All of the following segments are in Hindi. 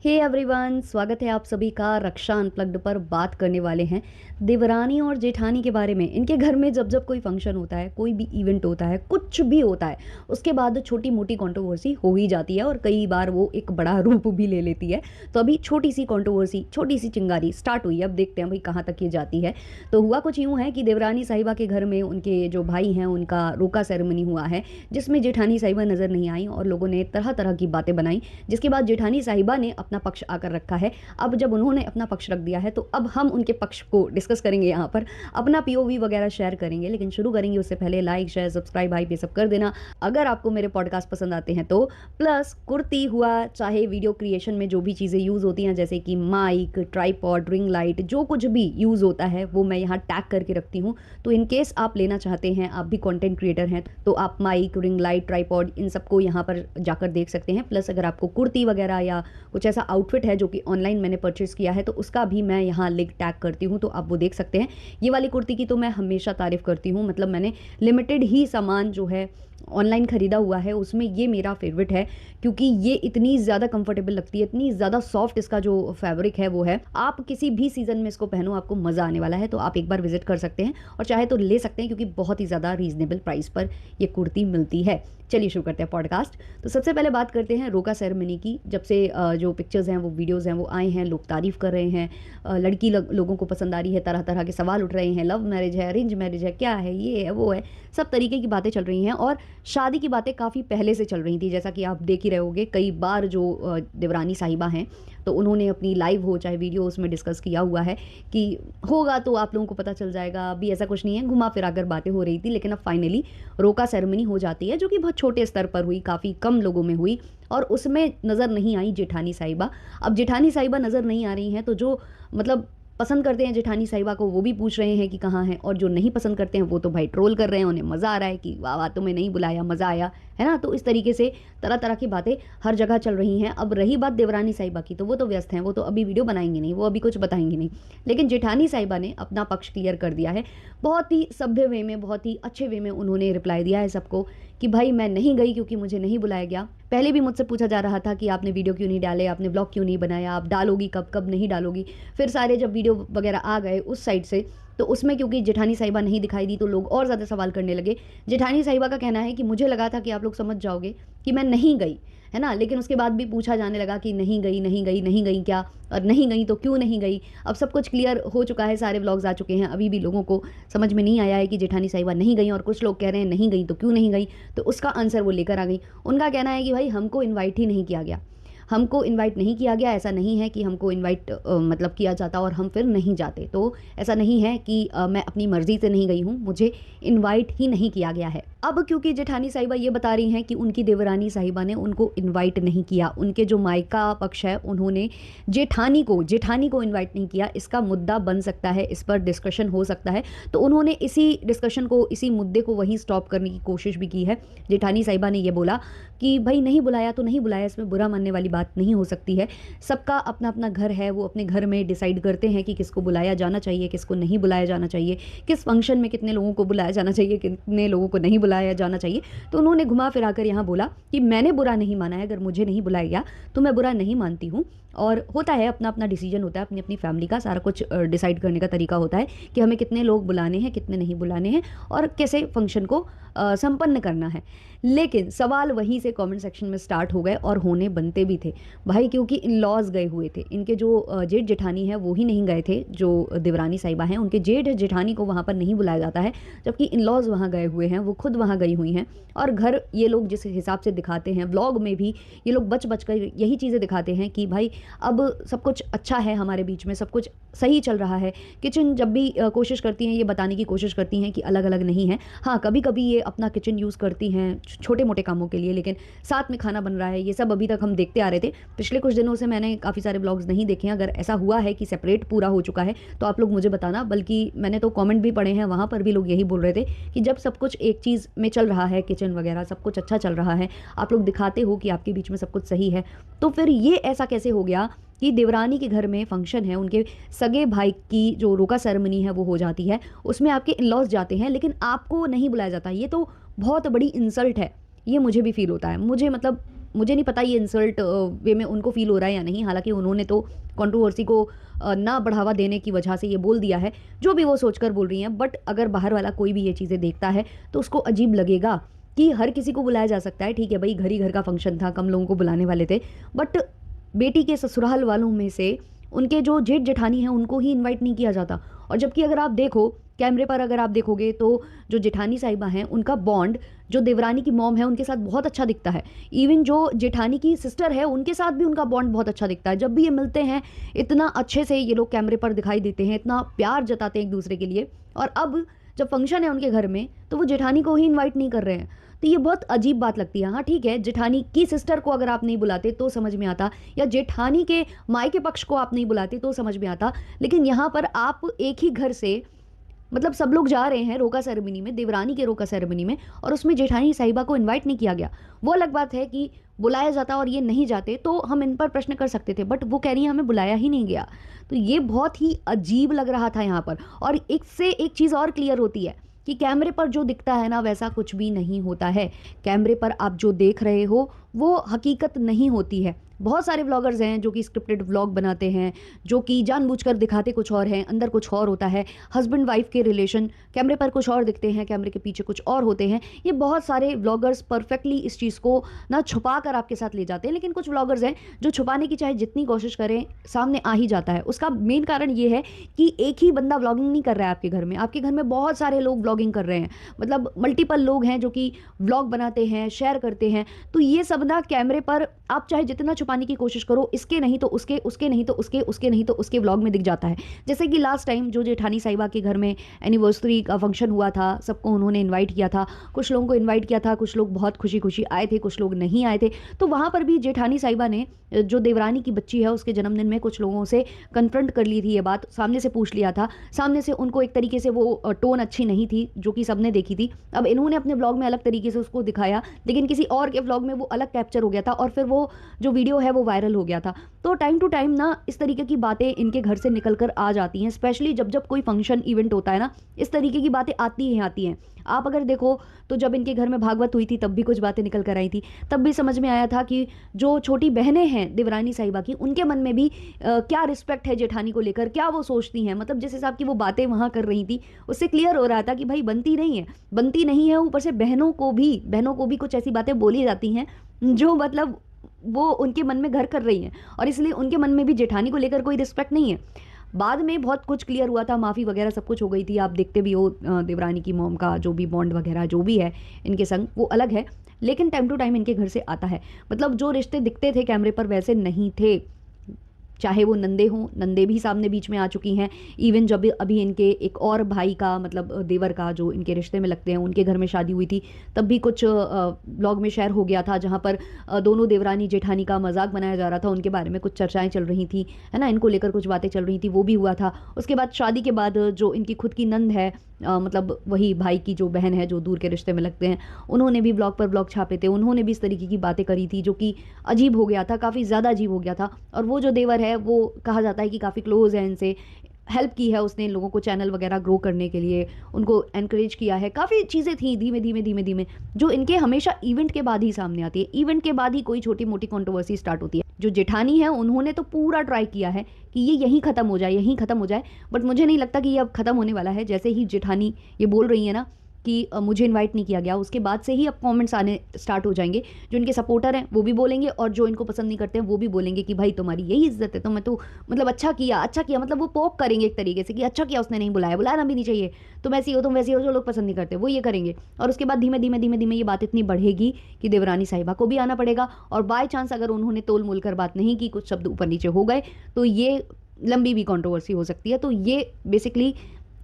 हे एवरीवन, स्वागत है आप सभी का रक्षा अनप्लग्ड पर। बात करने वाले हैं देवरानी और जेठानी के बारे में। इनके घर में जब जब कोई फंक्शन होता है, कोई भी इवेंट होता है, कुछ भी होता है, उसके बाद छोटी मोटी कंट्रोवर्सी हो ही जाती है और कई बार वो एक बड़ा रूप भी ले लेती है। तो अभी छोटी सी कंट्रोवर्सी, छोटी सी चिंगारी स्टार्ट हुई है। अब देखते हैं भाई कहाँ तक ये जाती है। तो हुआ कुछ यूँ है कि देवरानी साहिबा के घर में उनके जो भाई हैं उनका रोका सेरेमनी हुआ है, जिसमें जेठानी साहिबा नज़र नहीं आई और लोगों ने तरह तरह की बातें बनाई, जिसके बाद जेठानी साहिबा ने अपना पक्ष आकर रखा है। अब जब उन्होंने अपना पक्ष रख दिया है तो अब हम उनके पक्ष को डिस्कस करेंगे, यहाँ पर अपना पीओवी वगैरह शेयर करेंगे। लेकिन शुरू करेंगे उससे पहले लाइक शेयर सब्सक्राइब हाइप ये सब कर देना अगर आपको मेरे पॉडकास्ट पसंद आते हैं तो। प्लस कुर्ती हुआ, चाहे वीडियो क्रिएशन में जो भी चीज़ें यूज़ होती हैं जैसे कि माइक, ट्राइपॉड, रिंग लाइट, जो कुछ भी यूज़ होता है वो मैं यहाँ टैग करके रखती हूँ। तो इन केस आप लेना चाहते हैं, आप भी कंटेंट क्रिएटर हैं, तो आप माइक, रिंग लाइट, ट्राइपॉड इन सबको यहाँ पर जाकर देख सकते हैं। प्लस अगर आपको कुर्ती वगैरह या कुछ ऐसा आउटफिट है जो कि ऑनलाइन मैंने परचेस किया है तो उसका भी मैं यहाँ लिंक टैग करती हूँ, तो आप वो देख सकते हैं। ये वाली कुर्ती की तो मैं हमेशा तारीफ़ करती हूँ, मतलब मैंने लिमिटेड ही सामान जो है ऑनलाइन ख़रीदा हुआ है, उसमें ये मेरा फेवरेट है क्योंकि ये इतनी ज़्यादा कंफर्टेबल लगती है, इतनी ज़्यादा सॉफ्ट इसका जो फैब्रिक है वो है। आप किसी भी सीज़न में इसको पहनो, आपको मज़ा आने वाला है। तो आप एक बार विजिट कर सकते हैं और चाहे तो ले सकते हैं क्योंकि बहुत ही ज़्यादा रीज़नेबल प्राइस पर ये कुर्ती मिलती है। चलिए शुरू करते हैं पॉडकास्ट। तो सबसे पहले बात करते हैं रोका सेरेमनी की। जब से जो पिक्चर्स हैं, वो वीडियोज़ हैं, वो आए हैं, लोग तारीफ़ कर रहे हैं, लड़की लोगों को पसंद आ रही है, तरह तरह के सवाल उठ रहे हैं, लव मैरिज है, अरेंज मैरिज है, क्या है, ये है, वो है, सब तरीके की बातें चल रही हैं। और शादी की बातें काफ़ी पहले से चल रही थी, जैसा कि आप देख ही रहे होंगे। कई बार जो देवरानी साहिबा हैं तो उन्होंने अपनी लाइव हो चाहे वीडियो उसमें डिस्कस किया हुआ है कि होगा तो आप लोगों को पता चल जाएगा। अभी ऐसा कुछ नहीं है, घुमा फिरा कर बातें हो रही थी, लेकिन अब फाइनली रोका सेरेमनी हो जाती है, जो कि बहुत छोटे स्तर पर हुई, काफ़ी कम लोगों में हुई और उसमें नज़र नहीं आई जेठानी साहिबा। अब जेठानी साहिबा नज़र नहीं आ रही हैं तो जो मतलब पसंद करते हैं जेठानी साहिबा को वो भी पूछ रहे हैं कि कहाँ हैं, और जो नहीं पसंद करते हैं वो तो भाई ट्रोल कर रहे हैं, उन्हें मज़ा आ रहा है कि वाह वाह तुम्हें नहीं बुलाया, मज़ा आया है ना। तो इस तरीके से तरह तरह की बातें हर जगह चल रही हैं। अब रही बात देवरानी साहिबा की, तो वो तो व्यस्त हैं, वो तो अभी वीडियो बनाएंगी नहीं, वो अभी कुछ बताएंगी नहीं। लेकिन जेठानी साहिबा ने अपना पक्ष क्लियर कर दिया है, बहुत ही सभ्य वे में, बहुत ही अच्छे वे में उन्होंने रिप्लाई दिया है सबको कि भाई मैं नहीं गई क्योंकि मुझे नहीं बुलाया गया। पहले भी मुझसे पूछा जा रहा था कि आपने वीडियो क्यों नहीं डाले, आपने ब्लॉग क्यों नहीं बनाया, आप डालोगी कब, कब नहीं डालोगी। फिर सारे जब वीडियो वगैरह आ गए उस साइड से, तो उसमें क्योंकि जेठानी साहिबा नहीं दिखाई दी तो लोग और ज़्यादा सवाल करने लगे। जेठानी साहिबा का कहना है कि मुझे लगा था कि आप लोग समझ जाओगे कि मैं नहीं गई, है ना। लेकिन उसके बाद भी पूछा जाने लगा कि नहीं गई, नहीं गई, नहीं गई क्या, और नहीं गई तो क्यों नहीं गई। अब सब कुछ क्लियर हो चुका है, सारे व्लॉग्स आ चुके हैं, अभी भी लोगों को समझ में नहीं आया है कि जेठानी साहिबा नहीं गई, और कुछ लोग कह रहे हैं नहीं गई तो क्यों नहीं गई। तो उसका आंसर वो लेकर आ गई। उनका कहना है कि भाई हमको इन्वाइट ही नहीं किया गया, हमको इनवाइट नहीं किया गया। ऐसा नहीं है कि हमको इनवाइट मतलब किया जाता और हम फिर नहीं जाते। तो ऐसा नहीं है कि मैं अपनी मर्ज़ी से नहीं गई हूँ, मुझे इनवाइट ही नहीं किया गया है। अब क्योंकि जेठानी साहिबा ये बता रही हैं कि उनकी देवरानी साहिबा ने उनको इनवाइट नहीं किया, उनके जो मायका पक्ष है उन्होंने जेठानी को इनवाइट नहीं किया, इसका मुद्दा बन सकता है, इस पर डिस्कशन हो सकता है। तो उन्होंने इसी डिस्कशन को, इसी मुद्दे को वहीं स्टॉप करने की कोशिश भी की है। जेठानी साहिबा ने ये बोला कि भाई नहीं बुलाया तो नहीं बुलाया, इसमें बुरा मानने वाली बात नहीं हो सकती है। सबका अपना अपना घर है, वो अपने घर में डिसाइड करते हैं कि किसको बुलाया जाना चाहिए, किसको नहीं बुलाया जाना चाहिए, किस फंक्शन में कितने लोगों को बुलाया जाना चाहिए, कितने लोगों को नहीं बुलाया जाना चाहिए। तो उन्होंने घुमा फिरा कर यहाँ बोला कि मैंने बुरा नहीं माना है, अगर मुझे नहीं बुलाया गया तो मैं बुरा नहीं मानती हूँ। और होता है, अपना अपना डिसीजन होता है, अपनी अपनी फैमिली का सारा कुछ डिसाइड करने का तरीका होता है कि हमें कितने लोग बुलाने हैं, कितने नहीं बुलाने हैं और कैसे फंक्शन को संपन्न करना है। लेकिन सवाल वहीं से कमेंट सेक्शन में स्टार्ट हो गए और होने बनते भी थे भाई, क्योंकि इन लॉज गए हुए थे। इनके जो जेठ जेठानी है वो ही नहीं गए थे, जो देवरानी साहिबा हैं उनके जेठ जेठानी को वहाँ पर नहीं बुलाया जाता है, जबकि इन लॉज वहाँ गए हुए हैं, वो खुद वहाँ गई हुई हैं। और घर ये लोग जिस हिसाब से दिखाते हैं व्लॉग में भी, ये लोग बच बच कर यही चीज़ें दिखाते हैं कि भाई अब सब कुछ अच्छा है, हमारे बीच में सब कुछ सही चल रहा है। किचन जब भी कोशिश करती हैं, ये बताने की कोशिश करती हैं कि अलग अलग नहीं है। हाँ, कभी कभी ये अपना किचन यूज़ करती हैं छोटे मोटे कामों के लिए, लेकिन साथ में खाना बन रहा है, ये सब अभी तक हम देखते आ रहे थे। पिछले कुछ दिनों से मैंने काफ़ी सारे ब्लॉग्स नहीं देखे हैं। अगर ऐसा हुआ है कि सेपरेट पूरा हो चुका है तो आप लोग मुझे बताना। बल्कि मैंने तो कमेंट भी पढ़े हैं, वहाँ पर भी लोग यही बोल रहे थे कि जब सब कुछ एक चीज़ में चल रहा है, किचन वगैरह सब कुछ अच्छा चल रहा है, आप लोग दिखाते हो कि आपके बीच में सब कुछ सही है, तो फिर ये ऐसा कैसे हो गया कि देवरानी के घर में फंक्शन है, उनके सगे भाई की जो रोका सेरेमनी है वो हो जाती है, उसमें आपके इन लॉज जाते हैं लेकिन आपको नहीं बुलाया जाता। ये तो बहुत बड़ी इंसल्ट है, ये मुझे भी फील होता है। मुझे मतलब मुझे नहीं पता ये इंसल्ट वे में उनको फ़ील हो रहा है या नहीं, हालाँकि उन्होंने तो कंट्रोवर्सी को ना बढ़ावा देने की वजह से ये बोल दिया है, जो भी वो सोचकर बोल रही हैं। बट अगर बाहर वाला कोई भी ये चीज़ें देखता है तो उसको अजीब लगेगा कि हर किसी को बुलाया जा सकता है। ठीक है भाई, घर ही घर का फंक्शन था, कम लोगों को बुलाने वाले थे, बट बेटी के ससुराल वालों में से उनके जो जेठ जेठानी हैं उनको ही इनवाइट नहीं किया जाता। और जबकि अगर आप देखो कैमरे पर, अगर आप देखोगे तो जो जेठानी साहिबा हैं उनका बॉन्ड जो देवरानी की मॉम है उनके साथ बहुत अच्छा दिखता है। इवन जो जेठानी की सिस्टर है उनके साथ भी उनका बॉन्ड बहुत अच्छा दिखता है। जब भी ये मिलते हैं इतना अच्छे से ये लोग कैमरे पर दिखाई देते हैं, इतना प्यार जताते हैं एक दूसरे के लिए। और अब जब फंक्शन है उनके घर में तो वो जेठानी को ही इन्वाइट नहीं कर रहे हैं, तो ये बहुत अजीब बात लगती है। हाँ ठीक है, जेठानी की सिस्टर को अगर आप नहीं बुलाते तो समझ में आता, या जेठानी के मायके पक्ष को आप नहीं बुलाते तो समझ में आता, लेकिन यहाँ पर आप एक ही घर से मतलब सब लोग जा रहे हैं रोका सेरेमनी में, देवरानी के रोका सेरेमनी में, और उसमें जेठानी साहिबा को इनवाइट नहीं किया गया। वो अलग बात है कि बुलाया जाता और ये नहीं जाते तो हम इन पर प्रश्न कर सकते थे, बट वो कह रही है हमें बुलाया ही नहीं गया। तो ये बहुत ही अजीब लग रहा था यहाँ पर। और एक से एक चीज़ और क्लियर होती है कि कैमरे पर जो दिखता है ना वैसा कुछ भी नहीं होता है। कैमरे पर आप जो देख रहे हो वो हकीकत नहीं होती है। बहुत सारे व्लॉगर्स हैं जो कि स्क्रिप्टेड व्लॉग बनाते हैं, जो कि जानबूझकर दिखाते कुछ और हैं, अंदर कुछ और होता है। हस्बैंड वाइफ के रिलेशन कैमरे पर कुछ और दिखते हैं, कैमरे के पीछे कुछ और होते हैं। ये बहुत सारे व्लॉगर्स परफेक्टली इस चीज़ को ना छुपा कर आपके साथ ले जाते हैं, लेकिन कुछ व्लॉगर्स हैं जो छुपाने की चाहे जितनी कोशिश करें सामने आ ही जाता है। उसका मेन कारण ये है कि एक ही बंदा व्लॉगिंग नहीं कर रहा है आपके घर में, आपके घर में बहुत सारे लोग व्लॉगिंग कर रहे हैं। मतलब मल्टीपल लोग हैं जो कि व्लॉग बनाते हैं, शेयर करते हैं। तो ये सब ना कैमरे पर आप चाहे जितना छुपाने की कोशिश करो, इसके नहीं तो उसके, उसके नहीं तो उसके, उसके नहीं तो उसके व्लॉग में दिख जाता है। जैसे कि लास्ट टाइम जो जेठानी साहिबा के घर में एनिवर्सरी का फंक्शन हुआ था, सबको उन्होंने इनवाइट किया था, कुछ लोगों को इनवाइट किया था, कुछ लोग बहुत खुशी खुशी आए थे, कुछ लोग नहीं आए थे। तो वहाँ पर भी जेठानी साहिबा ने जो देवरानी की बच्ची है उसके जन्मदिन में कुछ लोगों से कन्फ्रंट कर ली थी, ये बात सामने से पूछ लिया था। सामने से उनको एक तरीके से वो टोन अच्छी नहीं थी जो कि सबने देखी थी। अब इन्होंने अपने व्लॉग में अलग तरीके से उसको दिखाया, लेकिन किसी और के व्लॉग में वो अलग कैप्चर हो गया था और फिर वो जो वीडियो है वो वायरल हो गया था। तो टाइम टू टाइम ना इस तरीके की बातें इनके घर से निकल कर आ जाती हैं, स्पेशली जब जब कोई फंक्शन इवेंट होता है ना, इस तरीके की बातें आती हैं। आप अगर देखो तो जब इनके घर में भागवत हुई थी तब भी कुछ बातें निकल कर आई थी, तब भी समझ में आया था कि जो छोटी बहनें हैं देवरानी साहिबा की, उनके मन में भी क्या रिस्पेक्ट है जेठानी को लेकर, क्या वो सोचती हैं। मतलब जिस हिसाब की वो बातें वहाँ कर रही थी उससे क्लियर हो रहा था कि भाई बनती नहीं है, बनती नहीं है। ऊपर से बहनों को भी कुछ ऐसी बातें बोली जाती हैं जो मतलब वो उनके मन में घर कर रही हैं, और इसलिए उनके मन में भी जेठानी को लेकर कोई रिस्पेक्ट नहीं है। बाद में बहुत कुछ क्लियर हुआ था, माफ़ी वगैरह सब कुछ हो गई थी। आप देखते भी हो देवरानी की मॉम का जो भी बॉन्ड वगैरह जो भी है इनके संग वो अलग है, लेकिन टाइम टू टाइम इनके घर से आता है। मतलब जो रिश्ते दिखते थे कैमरे पर वैसे नहीं थे। चाहे वो नंदे हों, नंदे भी सामने बीच में आ चुकी हैं। इवन जब अभी इनके एक और भाई का मतलब देवर का जो इनके रिश्ते में लगते हैं उनके घर में शादी हुई थी, तब भी कुछ ब्लॉग में शेयर हो गया था जहाँ पर दोनों देवरानी जेठानी का मजाक बनाया जा रहा था, उनके बारे में कुछ चर्चाएं चल रही थी, है ना, इनको लेकर कुछ बातें चल रही थी, वो भी हुआ था। उसके बाद शादी के बाद जो इनकी खुद की नंद है, मतलब वही भाई की जो बहन है जो दूर के रिश्ते में लगते हैं, उन्होंने भी ब्लॉग पर ब्लॉग छापे थे, उन्होंने भी इस तरीके की बातें करी थी जो कि अजीब हो गया था, काफ़ी ज़्यादा अजीब हो गया था। और वो जो देवर है वो कहा जाता है कि काफ़ी क्लोज़ है इनसे, हेल्प की है उसने इन लोगों को चैनल वगैरह ग्रो करने के लिए, उनको एनकरेज किया है। काफ़ी चीज़ें थी धीमे धीमे धीमे धीमे जो इनके हमेशा इवेंट के बाद ही सामने आती है। इवेंट के बाद ही कोई छोटी मोटी कंट्रोवर्सी स्टार्ट होती है। जो जेठानी है उन्होंने तो पूरा ट्राई किया है कि ये यहीं ख़त्म हो जाए, यहीं ख़त्म हो जाए, बट मुझे नहीं लगता कि ये अब ख़त्म होने वाला है। जैसे ही जेठानी ये बोल रही है ना कि मुझे इनवाइट नहीं किया गया, उसके बाद से ही अब कमेंट्स आने स्टार्ट हो जाएंगे। जो इनके सपोर्टर हैं वो भी बोलेंगे और जो इनको पसंद नहीं करते हैं वो भी बोलेंगे कि भाई तुम्हारी यही इज्जत है, तो मैं तो मतलब अच्छा किया, मतलब वो पोक करेंगे एक तरीके से कि अच्छा किया उसने नहीं बुलाया, बुलाना भी नहीं चाहिए, तुम ऐसी हो तुम वैसी हो, जो लोग पसंद नहीं करते वो ये करेंगे। और उसके बाद धीमे धीमे धीमे धीमे ये बात इतनी बढ़ेगी कि देवरानी साहिबा को भी आना पड़ेगा, और बाय चांस अगर उन्होंने तोल मोल कर बात नहीं की, कुछ शब्द ऊपर नीचे हो गए, तो ये लंबी भी कंट्रोवर्सी हो सकती है। तो ये बेसिकली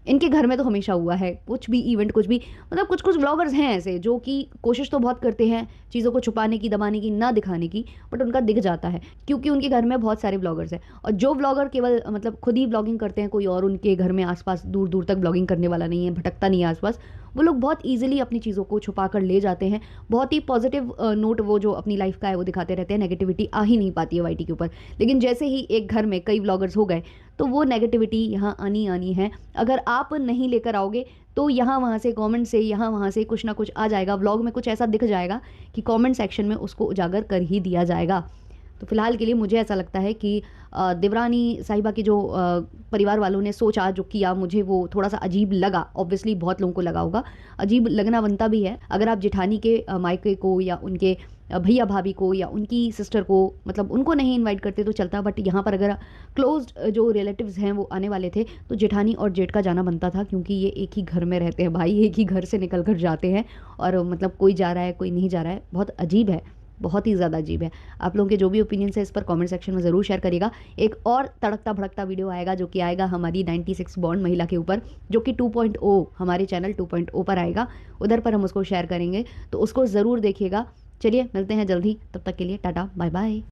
इनके घर में तो हमेशा हुआ है, कुछ भी इवेंट कुछ भी, मतलब कुछ कुछ व्लॉगर्स हैं ऐसे जो कि कोशिश तो बहुत करते हैं चीज़ों को छुपाने की, दबाने की, ना दिखाने की, बट उनका दिख जाता है क्योंकि उनके घर में बहुत सारे व्लॉगर्स हैं। और जो व्लॉगर केवल मतलब खुद ही व्लॉगिंग करते हैं, कोई और उनके घर में आसपास दूर दूर तक व्लॉगिंग करने वाला नहीं है, भटकता नहीं है आसपास, वो लोग बहुत ईजिली अपनी चीज़ों को छुपा कर ले जाते हैं। बहुत ही पॉजिटिव नोट वो जो अपनी लाइफ का है वो दिखाते रहते हैं, नेगेटिविटी आ ही नहीं पाती है वाईटी के ऊपर। लेकिन जैसे ही एक घर में कई व्लॉगर्स हो गए तो वो नेगेटिविटी यहाँ आनी आनी है। अगर आप नहीं लेकर आओगे तो यहाँ वहाँ से कमेंट से, यहाँ वहाँ से कुछ ना कुछ आ जाएगा, व्लॉग में कुछ ऐसा दिख जाएगा कि कमेंट सेक्शन में उसको उजागर कर ही दिया जाएगा। तो फिलहाल के लिए मुझे ऐसा लगता है कि देवरानी साहिबा की जो परिवार वालों ने सोचा, जो किया, मुझे वो थोड़ा सा अजीब लगा। ऑब्वियसली बहुत लोगों को लगा होगा, अजीब लगना बनता भी है। अगर आप जेठानी के मायके को या उनके भैया भाभी को या उनकी सिस्टर को, मतलब उनको नहीं इनवाइट करते तो चलता, बट यहाँ पर अगर क्लोज्ड जो रिलेटिव्स हैं वो आने वाले थे तो जेठानी और जेठ का जाना बनता था, क्योंकि ये एक ही घर में रहते हैं भाई, एक ही घर से निकल कर जाते हैं। और मतलब कोई जा रहा है कोई नहीं जा रहा है, बहुत अजीब है, बहुत ही ज़्यादा अजीब है। आप लोगों के जो भी ओपिनियंस है इस पर कमेंट सेक्शन में ज़रूर शेयर करिएगा। एक और तड़कता भड़कता वीडियो आएगा जो कि आएगा हमारी 96 बॉन्ड महिला के ऊपर, जो कि 2.0 हमारे चैनल 2.0 पर आएगा, उधर पर हम उसको शेयर करेंगे, तो उसको ज़रूर देखिएगा। चलिए मिलते हैं जल्दी, तब तक के लिए टाटा बाय बाय।